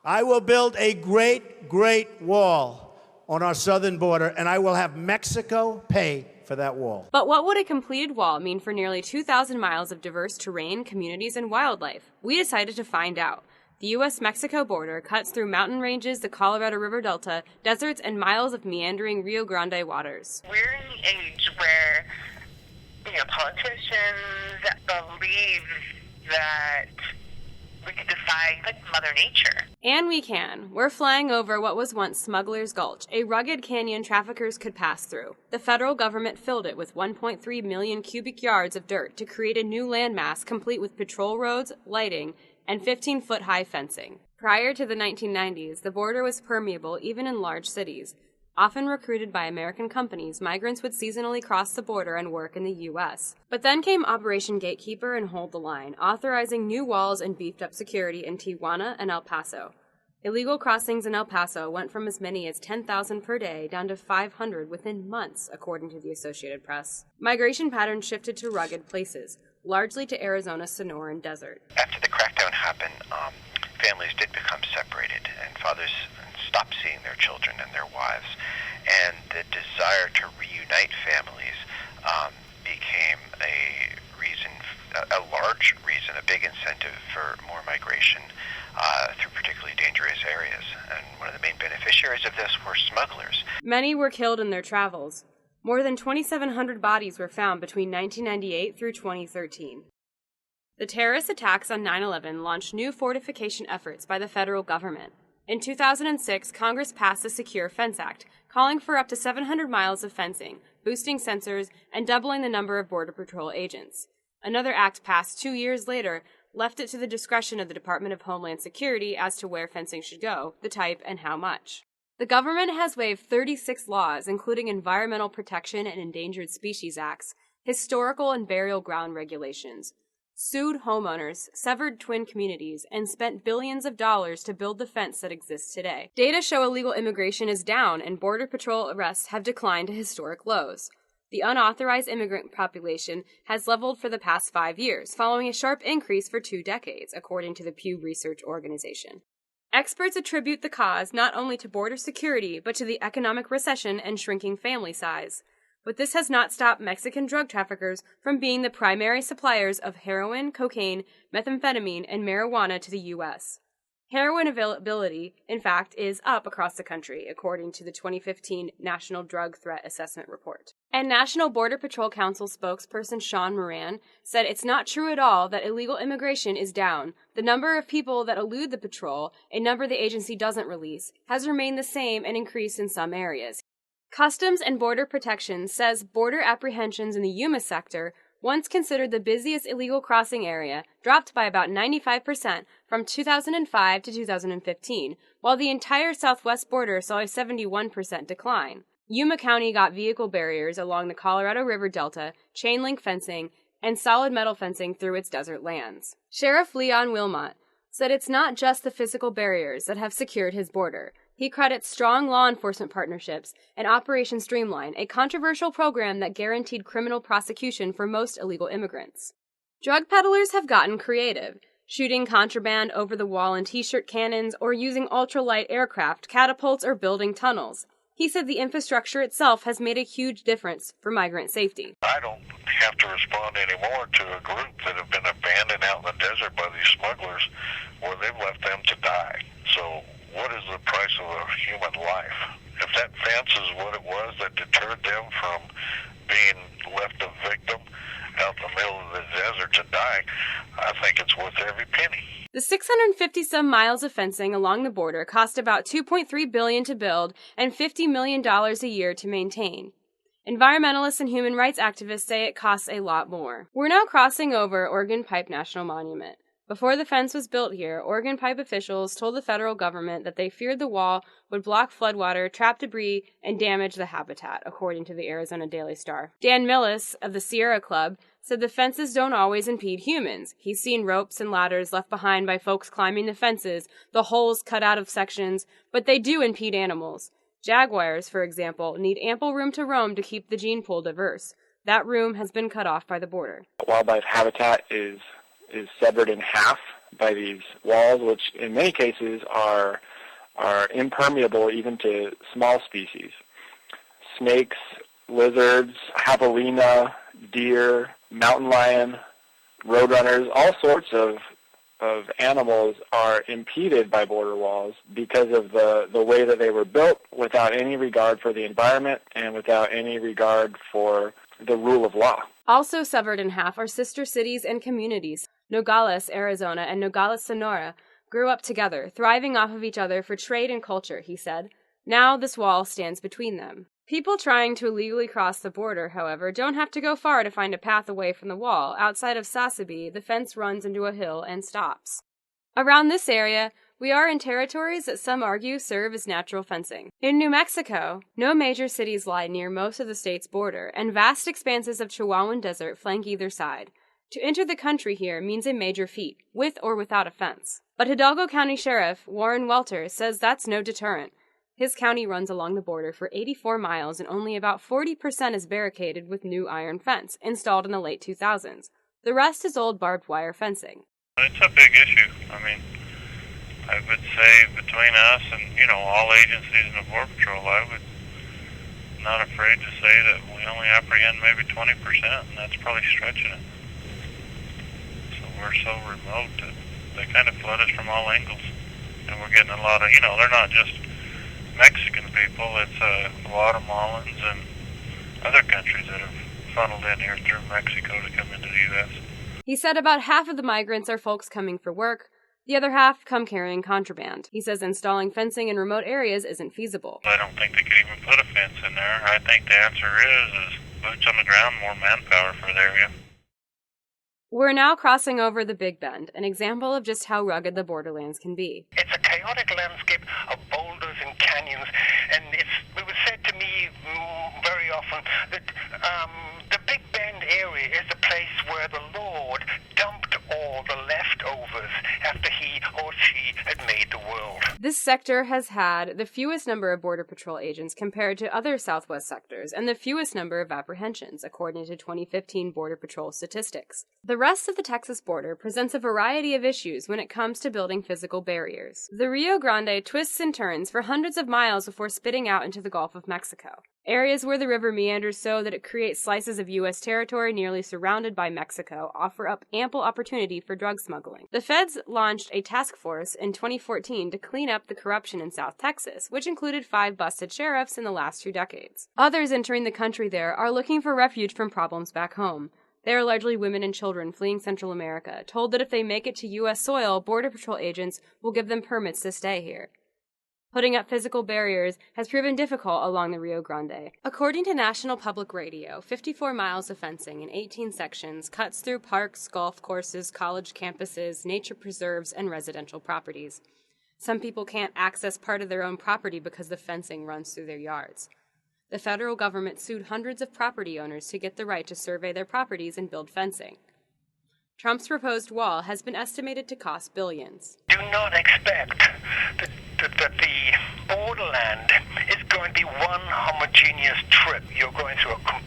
I will build a great, great wall on our southern border, and I will have Mexico pay for that wall. But what would a completed wall mean for nearly 2,000 miles of diverse terrain, communities, and wildlife? We decided to find out. The U.S.-Mexico border cuts through mountain ranges, the Colorado River Delta, deserts, and miles of meandering Rio Grande waters. We're in the age where, politicians believe that we can defy Mother Nature. And we can. We're flying over what was once Smuggler's Gulch, a rugged canyon traffickers could pass through. The federal government filled it with 1.3 million cubic yards of dirt to create a new landmass complete with patrol roads, lighting, and 15-foot-high fencing. Prior to the 1990s, the border was permeable even in large cities. Often recruited by American companies, migrants would seasonally cross the border and work in the U.S. But then came Operation Gatekeeper and Hold the Line, authorizing new walls and beefed-up security in Tijuana and El Paso. Illegal crossings in El Paso went from as many as 10,000 per day down to 500 within months, according to the Associated Press. Migration patterns shifted to rugged places, largely to Arizona's Sonoran Desert. After the crackdown happened, families did become separated, and fathers stopped seeing their children and their wives, and the desire to reunite families became a large reason, a big incentive for more migration through particularly dangerous areas. And one of the main beneficiaries of this were smugglers. Many were killed in their travels. More than 2,700 bodies were found between 1998 through 2013. The terrorist attacks on 9/11 launched new fortification efforts by the federal government. In 2006, Congress passed the Secure Fence Act, calling for up to 700 miles of fencing, boosting sensors, and doubling the number of Border Patrol agents. Another act passed 2 years later left it to the discretion of the Department of Homeland Security as to where fencing should go, the type, and how much. The government has waived 36 laws, including Environmental Protection and Endangered Species Acts, historical and burial ground regulations, sued homeowners, severed twin communities, and spent billions of dollars to build the fence that exists today. Data show illegal immigration is down and Border Patrol arrests have declined to historic lows. The unauthorized immigrant population has leveled for the past 5 years, following a sharp increase for 2 decades, according to the Pew Research Organization. Experts attribute the cause not only to border security, but to the economic recession and shrinking family size. But this has not stopped Mexican drug traffickers from being the primary suppliers of heroin, cocaine, methamphetamine, and marijuana to the U.S. Heroin availability, in fact, is up across the country, according to the 2015 National Drug Threat Assessment Report. And National Border Patrol Council spokesperson Sean Moran said it's not true at all that illegal immigration is down. The number of people that elude the patrol, a number the agency doesn't release, has remained the same and increased in some areas. Customs and Border Protection says border apprehensions in the Yuma sector, once considered the busiest illegal crossing area, dropped by about 95% from 2005 to 2015, while the entire southwest border saw a 71% decline. Yuma County got vehicle barriers along the Colorado River Delta, chain link fencing, and solid metal fencing through its desert lands. Sheriff Leon Wilmot said it's not just the physical barriers that have secured his border. He credits strong law enforcement partnerships and Operation Streamline, a controversial program that guaranteed criminal prosecution for most illegal immigrants. Drug peddlers have gotten creative, shooting contraband over the wall in t-shirt cannons or using ultralight aircraft, catapults, or building tunnels. He said the infrastructure itself has made a huge difference for migrant safety. I don't have to respond anymore to a group that have been abandoned out in the desert by these smugglers where they've left them to die. So what is the price of a human life? If that fence is what it was that deterred them from being left a victim out in the middle of the desert to die, I think it's worth every penny. The 650-some miles of fencing along the border cost about $2.3 billion to build and $50 million a year to maintain. Environmentalists and human rights activists say it costs a lot more. We're now crossing over Organ Pipe National Monument. Before the fence was built here, Organ Pipe officials told the federal government that they feared the wall would block floodwater, trap debris, and damage the habitat, according to the Arizona Daily Star. Dan Millis of the Sierra Club said the fences don't always impede humans. He's seen ropes and ladders left behind by folks climbing the fences, the holes cut out of sections, but they do impede animals. Jaguars, for example, need ample room to roam to keep the gene pool diverse. That room has been cut off by the border. Wildlife habitat is severed in half these walls, which in many cases are impermeable even to small species. Snakes, lizards, javelina, deer, mountain lion, roadrunners, all sorts of animals are impeded by border walls because of the way that they were built, without any regard for the environment and without any regard for the rule of law. Also severed in half are sister cities and communities. Nogales, Arizona, and Nogales, Sonora grew up together, thriving off of each other for trade and culture, he said. Now this wall stands between them. People trying to illegally cross the border, however, don't have to go far to find a path away from the wall. Outside of Sasabe, the fence runs into a hill and stops. Around this area, we are in territories that some argue serve as natural fencing. In New Mexico, no major cities lie near most of the state's border, and vast expanses of Chihuahuan desert flank either side. To enter the country here means a major feat, with or without a fence. But Hidalgo County Sheriff Warren Welter says that's no deterrent. His county runs along the border for 84 miles and only about 40% is barricaded with new iron fence, installed in the late 2000s. The rest is old barbed wire fencing. It's a big issue. I mean, I would say between us and, all agencies in the Border Patrol, I would not afraid to say that we only apprehend maybe 20%, and that's probably stretching it. So we're so remote that they kind of flood us from all angles. And we're getting a lot of, they're not just Mexican people, it's Guatemalans and other countries that have funneled in here through Mexico to come into the U.S. He said about half of the migrants are folks coming for work, the other half come carrying contraband. He says installing fencing in remote areas isn't feasible. I don't think they could even put a fence in there. I think the answer is boots on the ground, more manpower for the area. We're now crossing over the Big Bend, an example of just how rugged the borderlands can be. It's a chaotic landscape of boulders and canyons, and it was said to me very often that the Big Bend area is the place where the Lord dumped all the leftovers after he or she had made the world. This sector has had the fewest number of Border Patrol agents compared to other Southwest sectors, and the fewest number of apprehensions, according to 2015 Border Patrol statistics. The rest of the Texas border presents a variety of issues when it comes to building physical barriers. The Rio Grande twists and turns for hundreds of miles before spitting out into the Gulf of Mexico. Areas where the river meanders so that it creates slices of U.S. territory nearly surrounded by Mexico offer up ample opportunity for drug smuggling. The feds launched a task force in 2014 to clean up the corruption in South Texas, which included 5 busted sheriffs in the last 2 decades. Others entering the country there are looking for refuge from problems back home. They are largely women and children fleeing Central America, told that if they make it to U.S. soil, Border Patrol agents will give them permits to stay here. Putting up physical barriers has proven difficult along the Rio Grande. According to National Public Radio, 54 miles of fencing in 18 sections cuts through parks, golf courses, college campuses, nature preserves, and residential properties. Some people can't access part of their own property because the fencing runs through their yards. The federal government sued hundreds of property owners to get the right to survey their properties and build fencing. Trump's proposed wall has been estimated to cost billions. Do not expect that the borderland is going to be one homogeneous trip. You're going through a